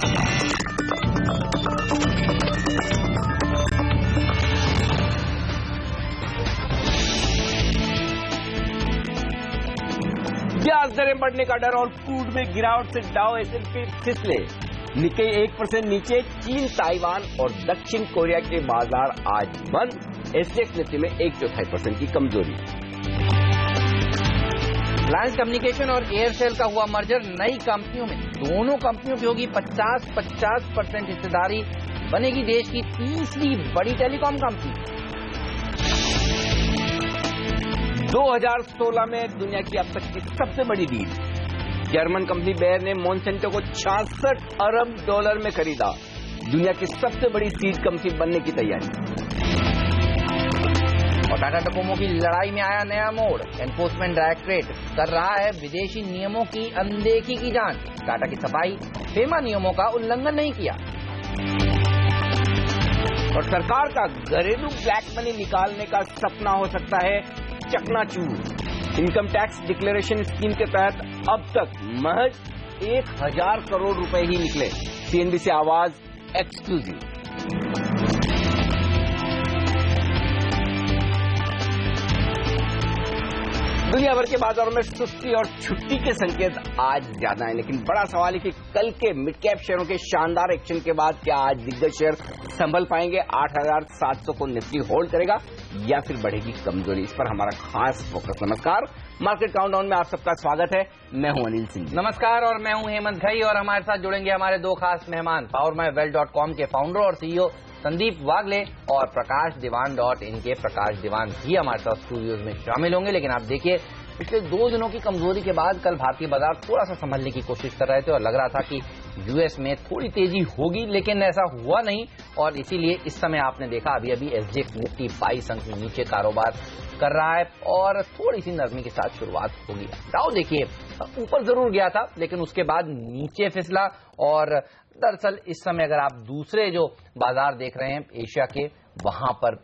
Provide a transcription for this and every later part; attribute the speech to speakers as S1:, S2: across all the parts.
S1: ब्याज दरें बढ़ने का डर और क्रूड में गिरावट से डाउ S&P फिसले। निक्केई 1% नीचे। चीन, ताइवान और दक्षिण कोरिया के बाजार आज बंद। SGX निफ्टी में 1.4% की कमजोरी।
S2: रिलायंस कम्युनिकेशन और एयरसेल का हुआ मर्जर। नई कंपनियों में दोनों कंपनियों की होगी 50% हिस्सेदारी। बनेगी देश की तीसरी बड़ी टेलीकॉम कंपनी।
S1: 2016 में दुनिया की अब तक की सबसे बड़ी डील। जर्मन कंपनी बेयर ने मोनसेंटो को $66 अरब में खरीदा। दुनिया की सबसे बड़ी सीड कंपनी बनने की तैयारी।
S2: और टाटा डोकोमो की लड़ाई में आया नया मोड़। एनफोर्समेंट डायरेक्टरेट कर रहा है विदेशी नियमों की अनदेखी की जांच। टाटा की सफाई, फेमा नियमों का उल्लंघन नहीं किया।
S1: और सरकार का घरेलू ब्लैक मनी निकालने का सपना हो सकता है चकनाचूर। इनकम टैक्स डिक्लेरेशन स्कीम के तहत अब तक महज 1000 करोड़ रुपए ही निकले। CNBC आवाज एक्सक्लूसिव। दुनिया भर के बाजारों में सुस्ती और छुट्टी के संकेत आज ज्यादा हैं, लेकिन बड़ा सवाल है कि कल के मिड कैप शेयरों के शानदार एक्शन के बाद क्या आज दिग्गज शेयर संभल पाएंगे? 8700 को निफ्टी होल्ड करेगा या फिर बढ़ेगी कमजोरी? इस पर हमारा खास फोकस। नमस्कार, मार्केट काउंटडाउन में आप सबका स्वागत है। मैं हूं अनिल सिंह।
S2: नमस्कार, और मैं हूं हेमंत घई, और हमारे साथ जुड़ेंगे हमारे दो खास मेहमान। PowerMyWealth.com के फाउंडर और CEO संदीप वागले और प्रकाशदीवान.in के प्रकाश दीवान भी हमारे साथ स्टूडियोज में शामिल होंगे। लेकिन आप देखिए, पिछले 2 दिनों की कमजोरी के बाद कल भारतीय बाजार थोड़ा सा संभलने की कोशिश कर रहे थे और लग रहा था कि यूएस में थोड़ी तेजी होगी, लेकिन ऐसा हुआ नहीं। और इसीलिए इस समय आपने देखा अभी अभी SGX निफ्टी 22 अंक नीचे कारोबार कर रहा है और थोड़ी सी नरमी के साथ शुरुआत होगी। डाउ देखिए ऊपर जरूर गया था, लेकिन उसके बाद नीचे फिसला। और दरअसल इस समय अगर आप दूसरे जो बाजार देख रहे हैं एशिया के, वहां पर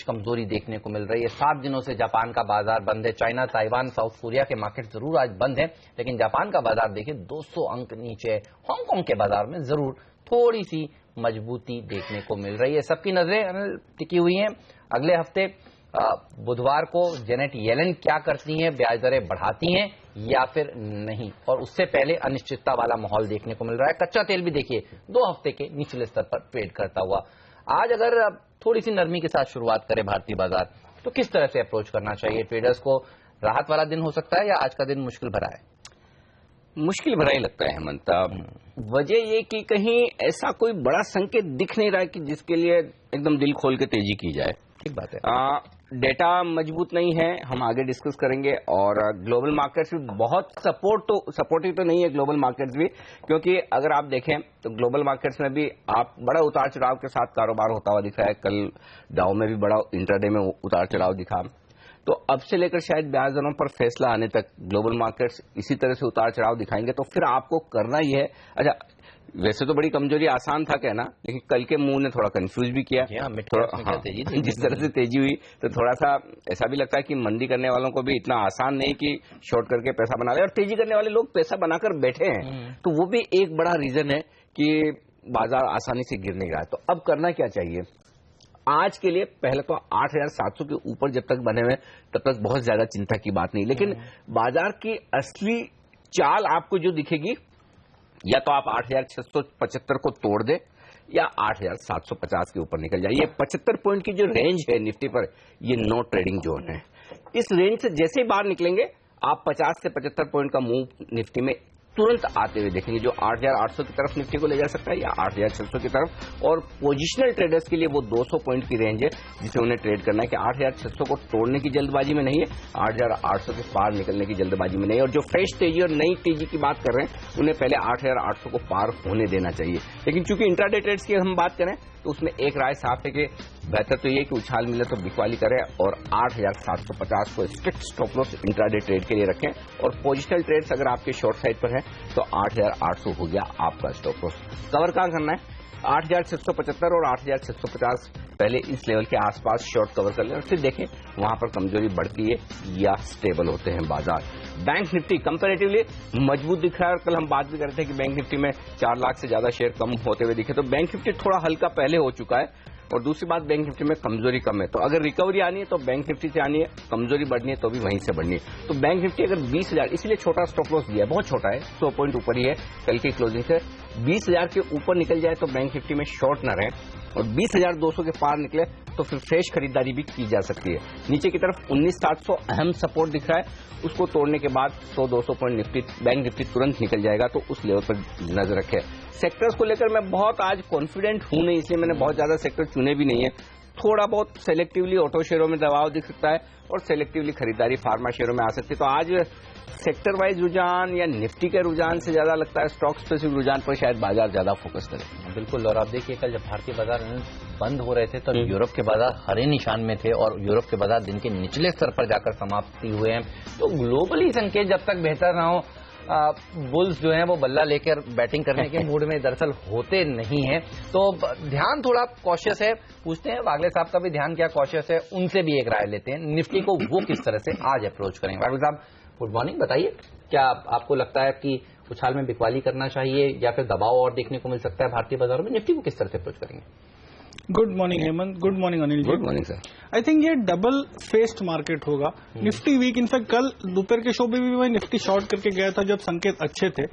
S2: कमजोरी देखने को मिल रही है। 7 दिनों से जापान का बाजार बंद है। चाइना, ताइवान, साउथ कोरिया के मार्केट जरूर आज बंद है, लेकिन जापान का बाजार देखिए 200 अंक नीचे है। हांगकांग के बाजार में जरूर थोड़ी सी मजबूती देखने को मिल रही है। सबकी नजरें टिकी हुई हैं अगले हफ्ते बुधवार को जेनेट येलेन क्या करती हैं, ब्याज दरें बढ़ाती हैं या फिर नहीं। और उससे पहले अनिश्चितता वाला माहौल देखने को मिल रहा है। कच्चा तेल भी देखिए 2 हफ्ते के निचले स्तर पर ट्रेड करता हुआ। आज अगर थोड़ी सी नरमी के साथ शुरुआत करे भारतीय बाजार, तो किस तरह से अप्रोच करना चाहिए? ट्रेडर्स को राहत वाला दिन हो सकता है या आज का दिन मुश्किल भरा है?
S1: मुश्किल भरा ही लगता है हेमंत। वजह ये कि कहीं ऐसा कोई बड़ा संकेत दिख नहीं रहा है कि जिसके लिए एकदम दिल खोल के तेजी की जाए।
S2: ठीक बात है।
S1: डेटा मजबूत नहीं है, हम आगे डिस्कस करेंगे। और ग्लोबल मार्केट्स भी बहुत सपोर्टिव तो नहीं है ग्लोबल मार्केट्स भी, क्योंकि अगर आप देखें तो ग्लोबल मार्केट्स में भी आप बड़ा उतार चढ़ाव के साथ कारोबार होता हुआ दिख रहा है। कल डाउ में भी बड़ा इंट्राडे में उतार चढ़ाव दिखा। तो अब से लेकर शायद ब्याज दरों पर फैसला आने तक ग्लोबल मार्केट्स इसी तरह से उतार चढ़ाव दिखाएंगे। तो फिर आपको करना ही है, अच्छा वैसे तो बड़ी कमजोरी आसान था कहना, लेकिन कल के मूव ने थोड़ा कंफ्यूज भी किया। जिस तरह से तेजी हुई तो थोड़ा सा ऐसा भी लगता है कि मंदी करने वालों को भी इतना आसान नहीं कि शॉर्ट करके पैसा बना ले, और तेजी करने वाले लोग पैसा बनाकर बैठे हैं। तो वो भी एक बड़ा रीजन है कि बाजार आसानी से गिर नहीं रहा है। तो अब करना क्या चाहिए? आज के लिए पहले तो 8700 के ऊपर जब तक बने हुए तब तक बहुत ज्यादा चिंता की बात नहीं, लेकिन बाजार की असली चाल आपको जो दिखेगी, या तो आप 8675 को तोड़ दे या 8750 के ऊपर निकल जाए। ये 75 पॉइंट की जो रेंज है निफ्टी पर, ये नो ट्रेडिंग जोन है। इस रेंज से जैसे ही बाहर निकलेंगे आप 50 से 75 पॉइंट का मूव निफ्टी में तुरंत आते हुए देखेंगे, जो 8800 की तरफ निफ्टी को ले जा सकता है या 8600 की तरफ। और पोजिशनल ट्रेडर्स के लिए वो 200 पॉइंट की रेंज है जिसे उन्हें ट्रेड करना है कि 8600 को तोड़ने की जल्दबाजी में नहीं है, 8800 के पार निकलने की जल्दबाजी में नहीं है। और जो फ्रेश तेजी और नई तेजी की बात कर रहे हैं उन्हें पहले 8800 को पार होने देना चाहिए। लेकिन चूंकि इंट्राडे ट्रेड्स की हम बात करें तो उसमें एक राय साफ है कि बेहतर तो ये कि उछाल मिले तो बिकवाली करें और 8750 को strict stop loss intraday trade के लिए रखें। और पोजिशनल ट्रेड्स अगर आपके शॉर्ट साइड पर है तो 8800 हो गया आपका स्टॉप लॉस। कवर कहां करना है? 8675 और 8650 पहले इस लेवल के आसपास शॉर्ट कवर कर लें और फिर देखें वहां पर कमजोरी बढ़ती है या स्टेबल होते हैं बाजार। बैंक निफ्टी कंपैरेटिवली मजबूत दिख रहा है और कल हम बात भी करते हैं कि बैंक निफ्टी में 4 लाख से ज्यादा शेयर कम होते हुए दिखे, तो बैंक निफ्टी थोड़ा हल्का पहले हो चुका है। और दूसरी बात, बैंक निफ्टी में कमजोरी कम है, तो अगर रिकवरी आनी है तो बैंक निफ्टी से आनी है, कमजोरी बढ़नी है तो भी वहीं से बढ़नी है। तो बैंक निफ्टी अगर 20,000, इसलिए छोटा स्टॉप लॉस दिया है, बहुत छोटा है, 100 पॉइंट ऊपर ही है कल की क्लोजिंग से। 20,000 के ऊपर निकल जाए तो बैंक निफ्टी में शॉर्ट न रहे और 20,200 के पार निकले तो फिर फ्रेश खरीदारी भी की जा सकती है। नीचे की तरफ 19,700 अहम सपोर्ट दिख रहा है, उसको तोड़ने के बाद 100-200 पॉइंट निफ्टी बैंक निफ्टी तुरंत निकल जाएगा, तो उस लेवल पर नजर रखें। सेक्टर्स को लेकर मैं बहुत आज कॉन्फिडेंट हूं नहीं, इसलिए मैंने बहुत ज्यादा सेक्टर चुने भी नहीं है। थोड़ा बहुत सेलेक्टिवली ऑटो शेयरों में दबाव दिख सकता है और सेलेक्टिवली खरीदारी फार्मा शेयरों में आ सकती है। तो आज सेक्टर वाइज रुझान या निफ्टी के रुझान से ज्यादा लगता है स्टॉक स्पेसिफिक रुझान पर शायद बाजार ज्यादा फोकस करे।
S2: बिल्कुल, और आप देखिए कल जब भारतीय बाजार बंद हो रहे थे तो यूरोप के बाजार हरे निशान में थे और यूरोप के बाजार दिन के निचले स्तर पर जाकर समाप्ति हुए हैं। तो ग्लोबली संकेत जब तक बेहतर ना हो, बुल्स जो हैं वो बल्ला लेकर बैटिंग करने के मूड में दरअसल होते नहीं हैं। तो ध्यान थोड़ा कॉशियस है। पूछते हैं वागले साहब का भी ध्यान क्या कॉशियस है, उनसे भी एक राय लेते हैं। निफ्टी को वो किस तरह से आज अप्रोच करेंगे। वागले साहब गुड मॉर्निंग, बताइए क्या आपको लगता है कि उछाल में बिकवाली करना चाहिए या फिर दबाव और देखने को मिल सकता है भारतीय बाजारों में? निफ्टी को किस तरह से अप्रोच करेंगे?
S3: Good morning Hemant, good morning Anil ji.
S1: Good morning sir.
S3: I think ये डबल फेस्ड मार्केट होगा। निफ्टी वीक, इनफैक्ट कल दोपहर के शो में भी मैं निफ्टी शॉर्ट करके गया था जब संकेत अच्छे थे।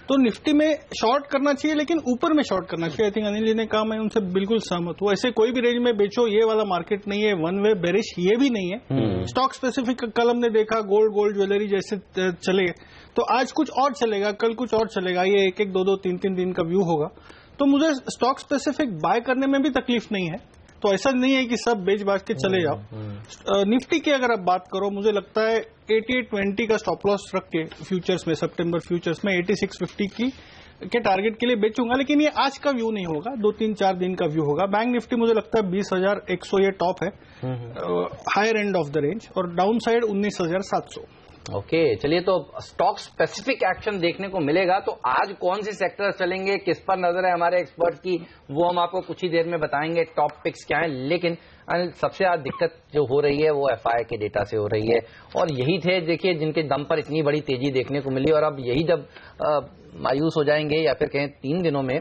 S3: तो निफ्टी में शॉर्ट करना चाहिए लेकिन ऊपर में शॉर्ट करना चाहिए। आई थिंक अनिल जी ने कहा, मैं उनसे बिल्कुल सहमत हूँ। ऐसे कोई भी रेंज में बेचो, ये वाला मार्केट नहीं है। वन वे बेरिश ये भी नहीं है। स्टॉक स्पेसिफिक कल हमने देखा, गोल्ड ज्वेलरी जैसे चले, तो आज कुछ और चलेगा, कल कुछ और चलेगा। ये 1-1, 2-2, 3-3 दिन का व्यू होगा। तो मुझे स्टॉक स्पेसिफिक बाय करने में भी तकलीफ नहीं है। तो ऐसा नहीं है कि सब बेच बाज के चले जाओ। निफ्टी की अगर आप बात करो, मुझे लगता है 8820 का स्टॉप लॉस रख के फ्यूचर्स में, सितंबर फ्यूचर्स में 8650 के टारगेट के लिए बेचूंगा। लेकिन ये आज का व्यू नहीं होगा, 2-3-4 दिन का व्यू होगा। बैंक निफ्टी मुझे लगता है 20,100 ये टॉप है, higher end of the range, और डाउन साइड 19,700।
S2: ओके, चलिए तो स्टॉक स्पेसिफिक एक्शन देखने को मिलेगा। तो आज कौन सी सेक्टर चलेंगे, किस पर नजर है हमारे एक्सपर्ट की, वो हम आपको कुछ ही देर में बताएंगे टॉप पिक्स क्या है। लेकिन सबसे ज्यादा दिक्कत जो हो रही है वो एफआई के डेटा से हो रही है, और यही थे देखिए जिनके दम पर इतनी बड़ी तेजी देखने को मिली। और अब यही जब मायूस हो जाएंगे या फिर कहें 3 दिनों में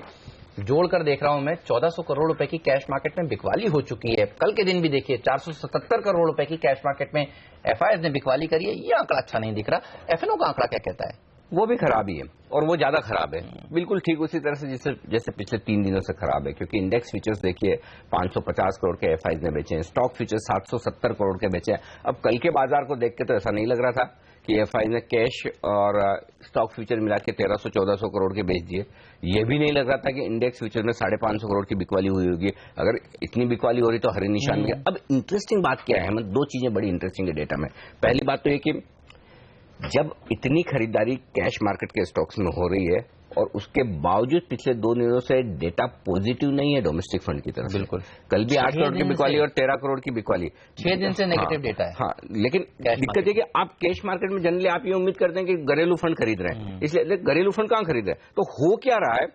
S2: जोड़कर देख रहा हूं मैं 1400 करोड़ रुपए की कैश मार्केट में बिकवाली हो चुकी है। कल के दिन भी देखिए 477 करोड़ रुपए की कैश मार्केट में एफआईएस ने बिकवाली करी है। ये आंकड़ा अच्छा नहीं दिख रहा। एफएनओ का आंकड़ा क्या कहता है?
S1: वो भी खराब ही है और वो ज्यादा खराब है, बिल्कुल ठीक उसी तरह से जैसे पिछले 3 दिनों से खराब है। क्योंकि इंडेक्स फ्यूचर्स देखिए 550 करोड़ के एफआईएस ने बेचे हैं, स्टॉक फ्यूचर्स 770 करोड़ के बेचे हैं। अब कल के बाजार को देख के तो ऐसा नहीं लग रहा था कि एफआईएस ने कैश और स्टॉक फ्यूचर मिला के 1300-1400 करोड़ के बेच दिए। ये भी नहीं लग रहा था कि इंडेक्स फ्यूचर में 550 करोड़ की बिकवाली हुई होगी। अगर इतनी बिकवाली हो रही तो हरे निशान में। अब इंटरेस्टिंग बात क्या है, मतलब 2 चीजें बड़ी इंटरेस्टिंग है डेटा में। पहली बात तो ये कि जब इतनी खरीदारी कैश मार्केट के स्टॉक्स में हो रही है और उसके बावजूद पिछले 2 दिनों से डेटा पॉजिटिव नहीं है डोमेस्टिक फंड की तरफ।
S2: बिल्कुल,
S1: कल भी 8 करोड़ की बिकवाली और 13 करोड़ की बिकवाली,
S2: 6 दिन से नेगेटिव डेटा है।
S1: हाँ, लेकिन दिक्कत है कि आप कैश मार्केट में जनरली आप ये उम्मीद करते हैं कि घरेलू फंड खरीद रहे हैं, इसलिए घरेलू फंड कहां खरीद रहे हैं? तो हो क्या रहा है,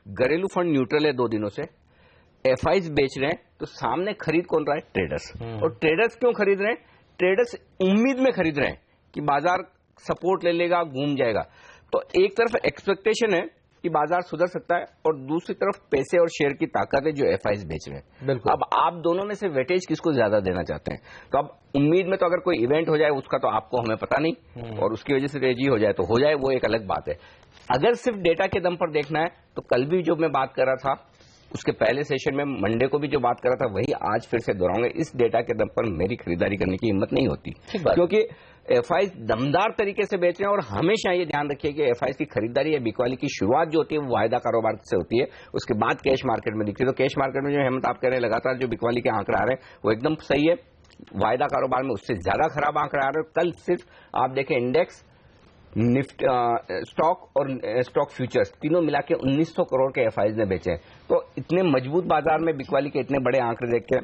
S1: घरेलू फंड न्यूट्रल है 2 दिनों से, एफआईज बेच रहे हैं, तो सामने खरीद कौन रहा है? ट्रेडर्स। और ट्रेडर्स क्यों खरीद रहे हैं? ट्रेडर्स उम्मीद में खरीद रहे हैं कि बाजार सपोर्ट ले लेगा, घूम जाएगा। तो एक तरफ एक्सपेक्टेशन है कि बाजार सुधर सकता है और दूसरी तरफ पैसे और शेयर की ताकत है जो एफआईज बेच रहे हैं। अब आप दोनों में से वेटेज किसको ज्यादा देना चाहते हैं? तो अब उम्मीद में तो अगर कोई इवेंट हो जाए उसका तो आपको हमें पता नहीं, और उसकी वजह से तेजी हो जाए तो हो जाए, वो एक अलग बात है। अगर सिर्फ डेटा के दम पर देखना है तो कल भी जो मैं बात कर रहा था, उसके पहले सेशन में मंडे को भी जो बात कर रहा था, वही आज फिर से दोहराऊंगा। इस डेटा के दम पर मेरी खरीदारी करने की हिम्मत नहीं होती, क्योंकि एफआईज दमदार तरीके से बेच रहे हैं। और हमेशा ये ध्यान रखिए कि एफआईज की खरीदारी या बिकवाली की शुरुआत जो होती है वो वायदा कारोबार से होती है, उसके बाद कैश मार्केट में दिखती है। तो कैश मार्केट में जो हेमंत आप कह रहे हैं लगातार जो बिकवाली के आंकड़े आ रहे हैं वो एकदम सही है। वायदा कारोबार में उससे ज्यादा खराब आंकड़े आ रहे हैं। कल सिर्फ आप देखें इंडेक्स, निफ्टी, स्टॉक और स्टॉक फ्यूचर्स तीनों मिला के 1900 करोड़ के एफआईज ने बेचे हैं। तो इतने मजबूत बाजार में बिकवाली के इतने बड़े आंकड़े देख के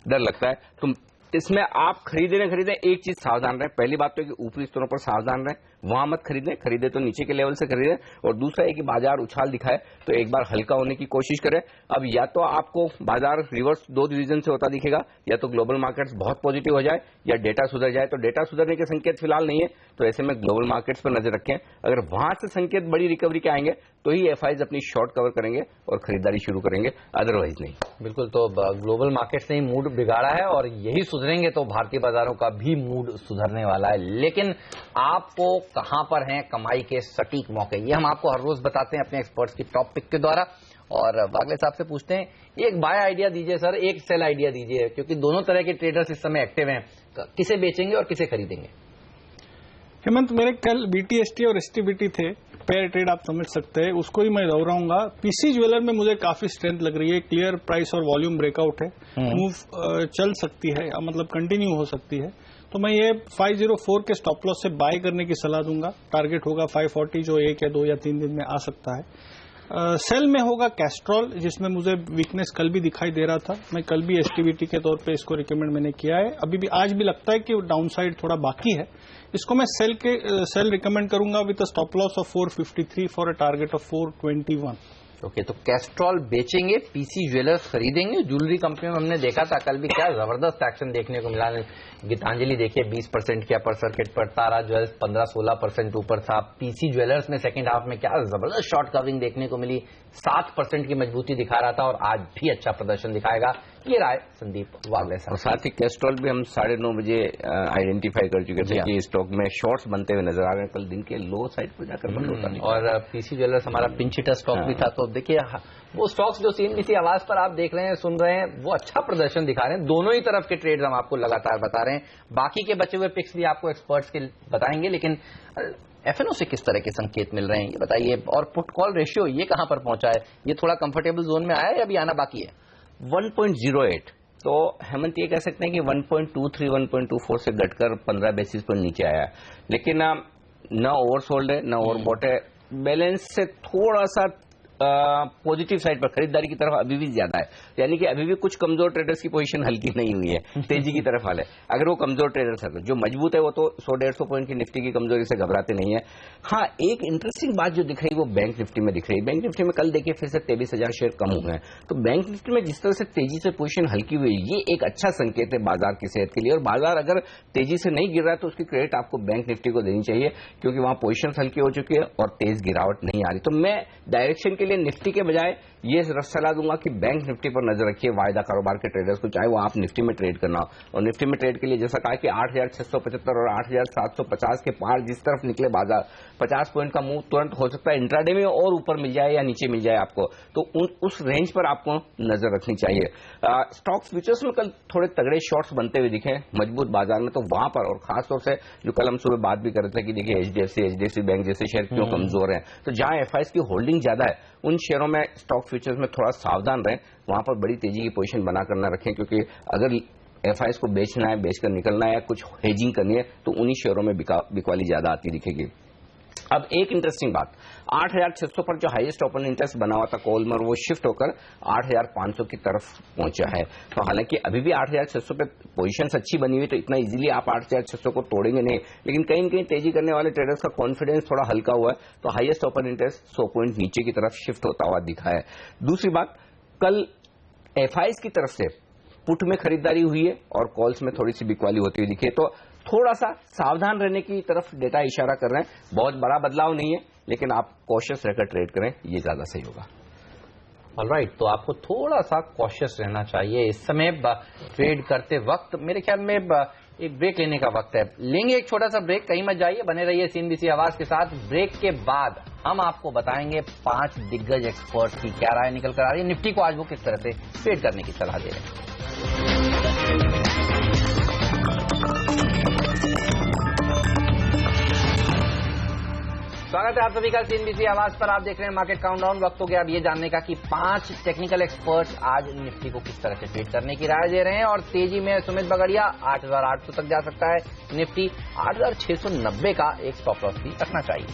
S1: डर लगता है। तो इसमें आप खरीदे, एक चीज सावधान रहे। पहली बात तो कि ऊपरी स्तरों पर सावधान रहे, वहां मत खरीदें, खरीदे तो नीचे के लेवल से खरीदें। और दूसरा है कि बाजार उछाल दिखाए तो एक बार हल्का होने की कोशिश करें। अब या तो आपको बाजार रिवर्स 2 रीजन से होता दिखेगा, या तो ग्लोबल मार्केट्स बहुत पॉजिटिव हो जाए या डेटा सुधर जाए। तो डेटा सुधरने के संकेत फिलहाल नहीं है, तो ऐसे में ग्लोबल मार्केट्स पर नजर रखें। अगर वहां से संकेत बड़ी रिकवरी के आएंगे तो ही एफआईज अपनी शॉर्ट कवर करेंगे और खरीदारी शुरू करेंगे, अदरवाइज नहीं।
S2: बिल्कुल, तो ग्लोबल मार्केट्स ने मूड बिगाड़ा है और यही सुधरेंगे तो भारतीय बाजारों का भी मूड सुधरने वाला है। लेकिन आपको कहां पर हैं कमाई के सटीक मौके, ये हम आपको हर रोज बताते हैं अपने एक्सपर्ट्स की टॉप पिक के द्वारा। और वागले साहब से पूछते हैं, एक बाय आइडिया दीजिए सर, एक सेल आइडिया दीजिए, क्योंकि दोनों तरह के ट्रेडर्स इस समय एक्टिव हैं। किसे बेचेंगे और किसे खरीदेंगे?
S3: हेमंत, मेरे कल बीटीएसटी और एसटीबीटी थे, पेयर ट्रेड आप समझ सकते हैं, उसको ही मैं दोहराऊंगा। पीसी ज्वेलर में मुझे काफी स्ट्रेंथ लग रही है, क्लियर प्राइस और वॉल्यूम ब्रेकआउट है, मूव चल सकती है, मतलब कंटिन्यू हो सकती है। तो मैं ये 504 के स्टॉप लॉस से बाय करने की सलाह दूंगा। टारगेट होगा 540 जो 1 या 2 या 3 दिन में आ सकता है। सेल में होगा कैस्ट्रॉल, जिसमें मुझे वीकनेस कल भी दिखाई दे रहा था। मैं कल भी एसटीबीटी के तौर पे इसको रिकमेंड मैंने किया है। अभी भी आज भी लगता है कि डाउनसाइड थोड़ा बाकी है। इसको मैं सेल रिकमेंड करूंगा with a stop loss of 453 for a target of 421।
S2: Okay, तो कैस्ट्रॉल बेचेंगे, पीसी ज्वेलर्स खरीदेंगे। ज्वेलरी कंपनी में हमने देखा था कल भी क्या जबरदस्त एक्शन देखने को मिला। गीतांजलि देखिए 20% के अपर सर्किट पर, तारा ज्वेल्स 15-16% ऊपर था। पीसी ज्वेलर्स में सेकंड हाफ में क्या जबरदस्त शॉर्ट कवरिंग देखने को मिली, 7% की मजबूती दिखा रहा था और आज भी अच्छा प्रदर्शन दिखाएगा। ये राय संदीप वागले साहब।
S1: और साथ ही कैस्ट्रॉल भी हम 9:30 बजे आइडेंटिफाई कर चुके थे कि स्टॉक में शॉर्ट्स बनते हुए नजर आ रहे हैं। कल दिन के लो साइड पर जाकर बंद होता नहीं।
S2: और पीसी ज्वेलर्स हमारा पिंच हिटर स्टॉक भी था। तो देखिए वो स्टॉक्स जो सीएनबीसी आवाज पर आप देख रहे हैं, सुन रहे हैं, वो अच्छा प्रदर्शन दिखा रहे हैं। दोनों ही तरफ के ट्रेड्स हम आपको लगातार बता रहे हैं। बाकी के बचे हुए पिक्स भी आपको एक्सपर्ट्स के बताएंगे, लेकिन एफएनओ से किस तरह के संकेत मिल रहे हैं ये बताइए। और पुट कॉल रेशियो ये कहां पर पहुंचा है? ये थोड़ा कंफर्टेबल जोन में आया है या अभी आना बाकी है?
S1: 1.08। तो हेमंत ये कह सकते हैं कि 1.23 1.24 से घटकर 15 बेसिस पॉइंट नीचे आया है। लेकिन न ओवरसोल्ड है न ओवरबॉट है, बैलेंस से थोड़ा सा पॉजिटिव साइड पर खरीदारी की तरफ अभी भी ज्यादा है। यानी कि अभी भी कुछ कमजोर ट्रेडर्स की पोजीशन हल्की नहीं हुई है, तेजी की तरफ हाल है। अगर वो कमजोर ट्रेडर्स है, जो मजबूत है वो तो 100-150 पॉइंट की निफ्टी की कमजोरी से घबराते नहीं है। हाँ, एक इंटरेस्टिंग बात जो दिख रही है वो बैंक निफ्टी में दिख रही है। बैंक निफ्टी में कल देखिए फिर से 23,000 शेयर कम हुए हैं। तो बैंक निफ्टी में जिस तरह से तेजी से पोजीशन हल्की हुई है, ये एक अच्छा संकेत है बाजार की सेहत के लिए। और बाजार अगर तेजी से नहीं गिर रहा है तो उसकी क्रेडिट आपको बैंक निफ्टी को देनी चाहिए, क्योंकि वहां पोजीशन हल्की हो चुकी है और तेज गिरावट नहीं आ रही। तो मैं डायरेक्शन के लिए निफ्टी के बजाय ये सलाह दूंगा कि बैंक निफ्टी पर नजर रखिए वायदा कारोबार के ट्रेडर्स को, चाहे वो आप निफ्टी में ट्रेड करना हो। और निफ्टी में ट्रेड के लिए जैसा कहा कि 8,675 और 8,750 के पार जिस तरफ निकले बाजार, 50 पॉइंट का मूव तुरंत हो सकता है इंट्राडे में, और ऊपर मिल जाए या नीचे मिल जाए आपको, तो उस रेंज पर आपको नजर रखनी चाहिए। स्टॉक्स फ्यूचर्स में कल थोड़े तगड़े शॉर्ट्स बनते हुए दिखे मजबूत बाजार में, तो वहां पर और खासतौर से जो कल हम सुबह बात भी कर रहे थे कि देखिए एचडीएफसी बैंक जैसे शेयर क्यों कमजोर हैं, तो जहां एफआईएस की होल्डिंग ज्यादा है उन शेयरों में स्टॉक फ्यूचर्स में थोड़ा सावधान रहें, वहां पर बड़ी तेजी की पोजीशन बनाकर न रखें, क्योंकि अगर एफआईएस को बेचना है, बेचकर निकलना है, कुछ हेजिंग करनी है, तो उन्हीं शेयरों में बिकवाली ज्यादा आती दिखेगी। अब एक इंटरेस्टिंग बात, 8,600 पर जो हाईएस्ट ओपन इंटरेस्ट बना हुआ था कोलमर, वो शिफ्ट होकर 8,500 की तरफ पहुंचा है। तो हालांकि अभी भी 8,600 पे पोजीशंस अच्छी बनी हुई, तो इतना इजीली आप 8,600 को तोड़ेंगे नहीं, लेकिन कहीं न कहीं तेजी करने वाले ट्रेडर्स का कॉन्फिडेंस थोड़ा हल्का हुआ है, तो हाईएस्ट ओपन इंटरेस्ट 100 पॉइंट नीचे की तरफ शिफ्ट होता हुआ दिखा है। दूसरी बात, कल एफआईएस की तरफ से पुट में खरीदारी हुई है और कॉल्स में थोड़ी सी बिकवाली होती हुई दिखी है, तो थोड़ा सा सावधान रहने की तरफ डेटा इशारा कर रहे हैं। बहुत बड़ा बदलाव नहीं है, लेकिन आप कॉशियस रहकर ट्रेड करें, ये ज्यादा सही होगा।
S2: ऑलराइट, तो आपको थोड़ा सा कॉशियस रहना चाहिए इस समय ट्रेड करते वक्त। मेरे ख्याल में एक ब्रेक लेने का वक्त है, लेंगे एक छोटा सा ब्रेक, कहीं मत जाइए, बने रहिए सीएनबीसी आवाज के साथ। ब्रेक के बाद हम आपको बताएंगे 5 दिग्गज एक्सपर्ट की क्या राय निकल कर आ रही है, निफ्टी को आज वो किस तरह से ट्रेड करने की सलाह दे रहे हैं। स्वागत है आप सभी का सीएनबीसी आवाज पर। आप देख रहे हैं मार्केट काउंटडाउन। वक्त हो गया अब ये जानने का कि 5 टेक्निकल एक्सपर्ट्स आज निफ्टी को किस तरह से ट्रेड करने की राय दे रहे हैं। और तेजी में सुमित बगड़िया 8,800 तक जा सकता है, निफ्टी 8,690 का एक स्टॉप लॉस भी रखना चाहिए।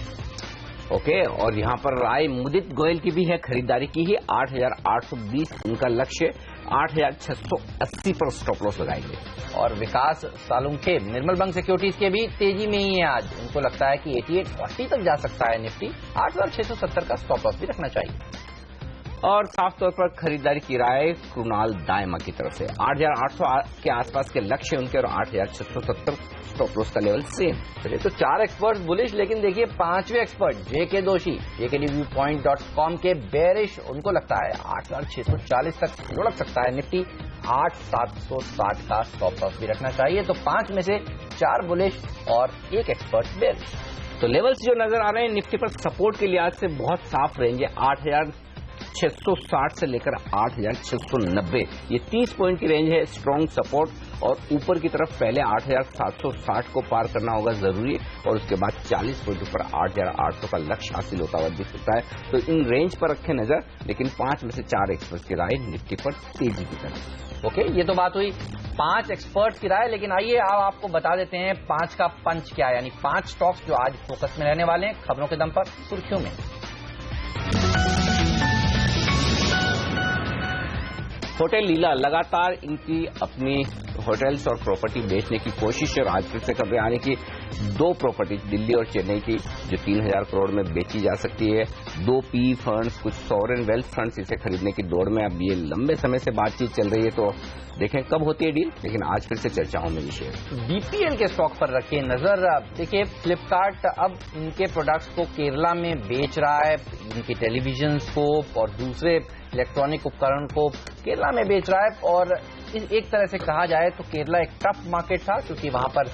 S1: ओके, और यहाँ पर राय मुदित गोयल की भी है, खरीदारी की ही 8,820 उनका लक्ष्य, 8,680 पर स्टॉप लॉस लगाएंगे।
S2: और विकास सालुंखे निर्मल बैंक सिक्योरिटीज के भी तेजी में ही है आज, उनको लगता है कि 8840 तक जा सकता है निफ्टी, 8,670 का स्टॉप लॉस भी रखना चाहिए।
S1: और साफ तौर पर खरीदारी की राय कृणाल दायमा की तरफ से 8,800 के आसपास के लक्ष्य उनके, और 8,670 स्टॉप लॉस का लेवल सेम।
S2: चलिए, तो 4 एक्सपर्ट बुलिश, लेकिन देखिए 5वें एक्सपर्ट जेके दोषी jkdviewpoint.com के बेरिश, उनको लगता है 8,640 तक लुढ़क सकता है निफ्टी, 8,760 का स्टॉप लॉस भी रखना चाहिए। तो 5 में से 4 बुलिश और 1 एक्सपर्ट बेरिश।
S1: तो लेवल्स जो नजर आ रहे हैं निफ्टी पर सपोर्ट के लिहाज से बहुत साफ रेंज है, 8,660 से लेकर 8,690, ये 30 पॉइंट की रेंज है, स्ट्रॉन्ग सपोर्ट। और ऊपर की तरफ पहले 8,760 को पार करना होगा जरूरी, और उसके बाद 40 पॉइंट पर 8,800 का लक्ष्य हासिल होता हुआ दिख सकता है। तो इन रेंज पर रखें नजर, लेकिन 5 में से 4 एक्सपर्ट की राय निफ्टी पर तेजी की तरफ।
S2: ओके, ये तो बात हुई 5 एक्सपर्ट्स की राय, लेकिन आइए अब आपको बता देते हैं 5 का पंच क्या है, यानी 5 स्टॉक्स जो आज फोकस में रहने वाले हैं खबरों के दम पर सुर्खियों में।
S1: होटल लीला लगातार इनकी अपनी होटल्स और प्रॉपर्टी बेचने की कोशिश, और आज फिर से खबरें आने की 2 प्रॉपर्टी दिल्ली और चेन्नई की जो 3,000 करोड़ में बेची जा सकती है। 2 पी फंड्स, कुछ सॉवरेन वेल्थ फंड्स इसे खरीदने की दौड़ में, अब ये लंबे समय से बातचीत चल रही है, तो देखें कब होती है डील, लेकिन आज फिर से चर्चाओं में विषय।
S2: बीपीएल के स्टॉक पर रखिए नजर। देखिए, फ्लिपकार्ट अब इनके प्रोडक्ट्स को केरला में बेच रहा है, इनके टेलीविजन्स को और दूसरे इलेक्ट्रॉनिक उपकरण को केरला में बेच रहा है। और एक तरह से कहा जाए तो केरला एक टफ मार्केट था, क्योंकि वहां पर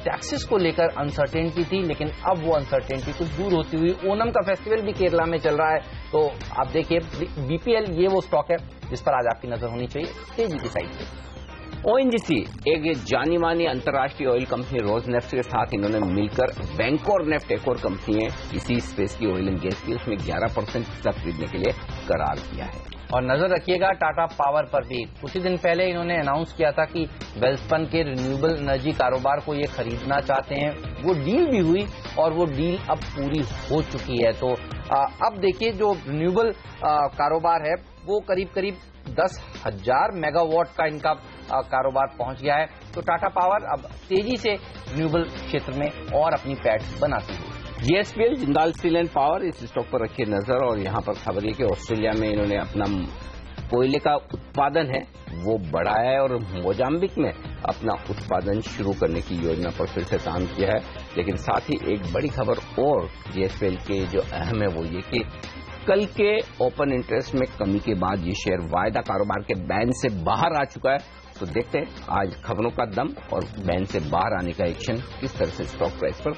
S2: टैक्सेस को लेकर अनसर्टेनिटी थी, लेकिन अब वो अनसर्टेनिटी कुछ दूर होती हुई ओणम का फेस्टिवल भी केरला में चल रहा है। तो आप देखिए, बीपीएल ये वो स्टॉक है जिस पर आज आपकी नजर होनी चाहिए तेजी की साइड पे।
S1: ओएनजीसी, एक जानी मानी अंतर्राष्ट्रीय ऑयल कंपनी रोजनेफ्ट के साथ इन्होंने मिलकर वैंकोर नेफ्ट, एक और कंपनी है इसी स्पेस की ऑयल एंड गैस की, उसमें 11% हिस्सा खरीदने के लिए करार किया है।
S2: और नजर रखिएगा टाटा पावर पर भी, कुछ ही दिन पहले इन्होंने अनाउंस किया था कि वेल्सपन के रिन्यूएबल एनर्जी कारोबार को ये खरीदना चाहते हैं। वो डील भी हुई और वो डील अब पूरी हो चुकी है। तो अब देखिए, जो रिन्यूएबल कारोबार है वो करीब करीब 10,000 मेगावाट का इनका कारोबार पहुंच गया है। तो टाटा पावर अब तेजी से रिन्यूएबल क्षेत्र में और अपनी पैठ बनाती है।
S1: GSPL, Jindal steel and power, इस स्टॉक पर रखिए नजर, और यहां पर खबर है कि ऑस्ट्रेलिया में इन्होंने अपना कोयले का उत्पादन है वो बढ़ाया है, और मोजाम्बिक में अपना उत्पादन शुरू करने की योजना पर फिर से काम किया है। लेकिन साथ ही एक बड़ी खबर और जीएसपीएल के जो अहम है वो ये कि कल के ओपन इंटरेस्ट में कमी के बाद ये शेयर वायदा कारोबार के बैंड से बाहर आ चुका है। तो देखते हैं आज खबरों का दम और बैंड से बाहर आने का एक्शन किस तरह से स्टॉक प्राइस पर